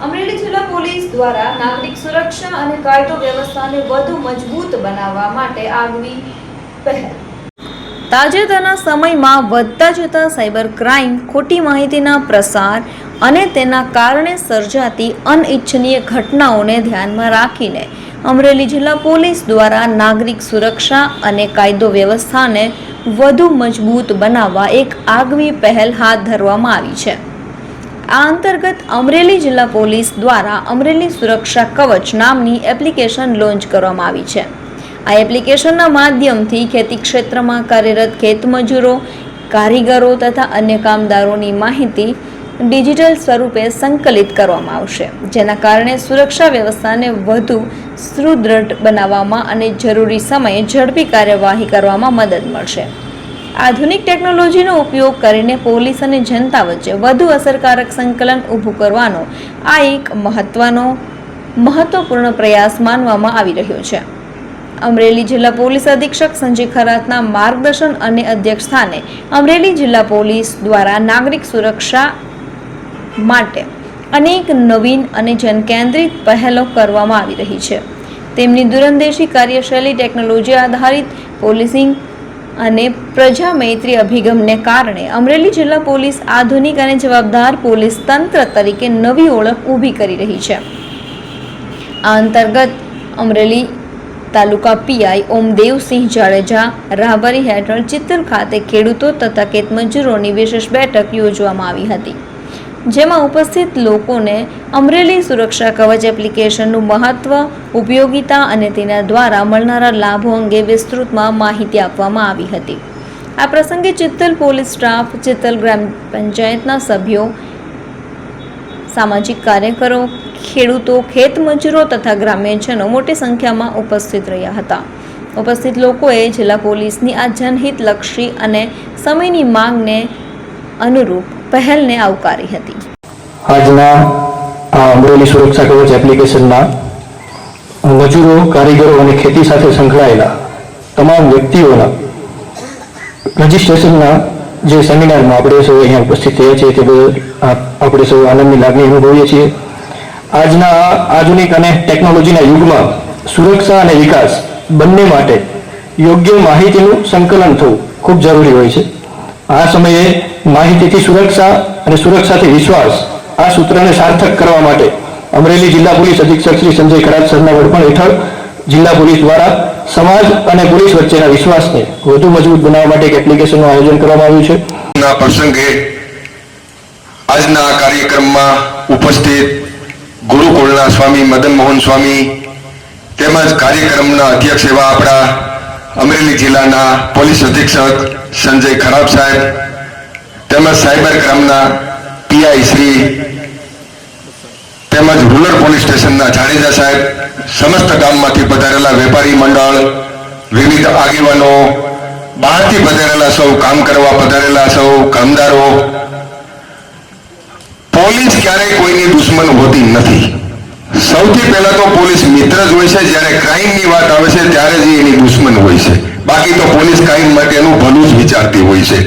અમરેલી જિલ્લા પોલીસ દ્વારા નાગરિક સુરક્ષા અને કાયદો વ્યવસ્થાને વધુ મજબૂત બનાવવા માટે આગવી પહેલ. તાજેતરના સમયમાં વધતા જતા સાયબર ક્રાઇમ, ખોટી માહિતીના પ્રસાર અને તેના કારણે સર્જાતી અનિચ્છનીય ઘટનાઓને ધ્યાનમાં રાખીને અમરેલી જિલ્લા પોલીસ દ્વારા નાગરિક સુરક્ષા અને કાયદો વ્યવસ્થાને વધુ મજબૂત બનાવવા એક આગવી પહેલ હાથ ધરવામાં આવી છે. આ અંતર્ગત અમરેલી જિલ્લા પોલીસ દ્વારા અમરેલી સુરક્ષા કવચ નામની એપ્લિકેશન લોન્ચ કરવામાં આવી છે. આ એપ્લિકેશનના માધ્યમથી ખેતી ક્ષેત્રમાં કાર્યરત ખેતમજૂરો, કારીગરો તથા અન્ય કામદારોની માહિતી ડિજિટલ સ્વરૂપે સંકલિત કરવામાં આવશે, જેના કારણે સુરક્ષા વ્યવસ્થાને વધુ સુદૃઢ બનાવવામાં અને જરૂરી સમયે ઝડપી કાર્યવાહી કરવામાં મદદ મળશે. આધુનિક ટેકનોલોજીનો ઉપયોગ કરીને પોલીસ અને જનતા વચ્ચે વધુ અસરકારક સંકલન ઊભું કરવાનો આ એક મહત્વપૂર્ણ પ્રયાસ માનવામાં આવી રહ્યો છે. અમરેલી જિલ્લા પોલીસ અધિક્ષક સંજય ખરાતના માર્ગદર્શન અને અધ્યક્ષસ્થાને અમરેલી જિલ્લા પોલીસ દ્વારા નાગરિક સુરક્ષા માટે અનેક નવીન અને જનકેન્દ્રિત પહેલો કરવામાં આવી રહી છે. તેમની દૂરંદેશી કાર્યશૈલી, ટેકનોલોજી આધારિત પોલીસિંગ અને પ્રજા મૈત્રી અભિગમને કારણે અમરેલી જિલ્લા પોલીસ આધુનિક અને જવાબદાર પોલીસ તંત્ર તરીકે નવી ઓળખ ઊભી કરી રહી છે. આ અંતર્ગત અમરેલી તાલુકા પીઆઈ ઓમદેવસિંહ જાડેજા રાહબરી હેઠળ ચિત્તલ ખાતે ખેડૂતો તથા ખેતમજૂરોની વિશેષ બેઠક યોજવામાં આવી હતી, જેમાં ઉપસ્થિત લોકોને અમરેલી સુરક્ષા કવચ એપ્લિકેશનનું મહત્વ, ઉપયોગિતા અને તેના દ્વારા મળનારા લાભો અંગે વિસ્તૃતમાં માહિતી આપવામાં આવી હતી. આ પ્રસંગે ચિત્તલ પોલીસ સ્ટાફ, ચિત્તલ ગ્રામ પંચાયતના સભ્યો, સામાજિક કાર્યકરો, ખેડૂતો, ખેતમજૂરો તથા ગ્રામ્યજનો મોટી સંખ્યામાં ઉપસ્થિત રહ્યા હતા. ઉપસ્થિત લોકોએ જિલ્લા પોલીસની આ જનહિતલક્ષી અને સમયની માંગને અનુરૂપ પહેલને આવકારી હતી. આજના આ અમરેલી સુરક્ષા કવચ એપ્લિકેશનના મજૂરો, કારીગરો અને ખેતી સાથે સંકળાયેલા તમામ વ્યક્તિઓના રજીસ્ટ્રેશનના જે સેમિનારમાં આપણે સૌ અહીંયા ઉપસ્થિત થયા છીએ તે બદલ આપણે સૌ આનંદની લાગણી અનુભવીએ છીએ. આજના આધુનિક અને ટેકનોલોજીના યુગમાં સુરક્ષા અને વિકાસ બંને માટે યોગ્ય માહિતીનું સંકલન થવું ખૂબ જરૂરી હોય છે. આ સમયે માહિતીથી સુરક્ષા અને સુરક્ષાથી વિશ્વાસ આ સૂત્રને સાર્થક કરવા માટે અમરેલી જિલ્લા પોલીસ અધિક્ષક શ્રી સંજય ખરાત સરના વડપણ હેઠળ જિલ્લા પોલીસ દ્વારા સમાજ અને પોલીસ વચ્ચેના વિશ્વાસને વધુ મજબૂત બનાવવા માટે એક એપ્લિકેશનનું આયોજન કરવામાં આવ્યું છે. આ પ્રસંગે આજના કાર્યક્રમમાં ઉપસ્થિત ગુરુકુળના સ્વામી મદન મોહન સ્વામી તેમજ કાર્યક્રમના અધ્યક્ષ એવા આપણા અમરેલી જિલ્લાના પોલીસ અધિક્ષક સંજય ખરાત સાહેબ તેમજ સાયબર ક્રાઇમના પીઆઈ શ્રી તેમજ રૂરલ પોલીસ સ્ટેશનના જાડેજા સાહેબ, સમસ્ત ગામમાંથી પધારેલા વેપારી મંડળ, વિવિધ આગેવાનો, બહારથી પધારેલા સૌ, કામ કરવા પધારેલા સૌ કામદારો. પોલીસ ક્યારેય કોઈની દુશ્મન હોતી નથી. સૌથી પહેલા તો પોલીસ મિત્ર જ હોય છે. જ્યારે ક્રાઇમની વાત આવે છે ત્યારે જ એની દુશ્મન હોય છે. બાકી તો પોલીસ ક્રાઇમ માટેનું ભલું જ વિચારતી હોય છે.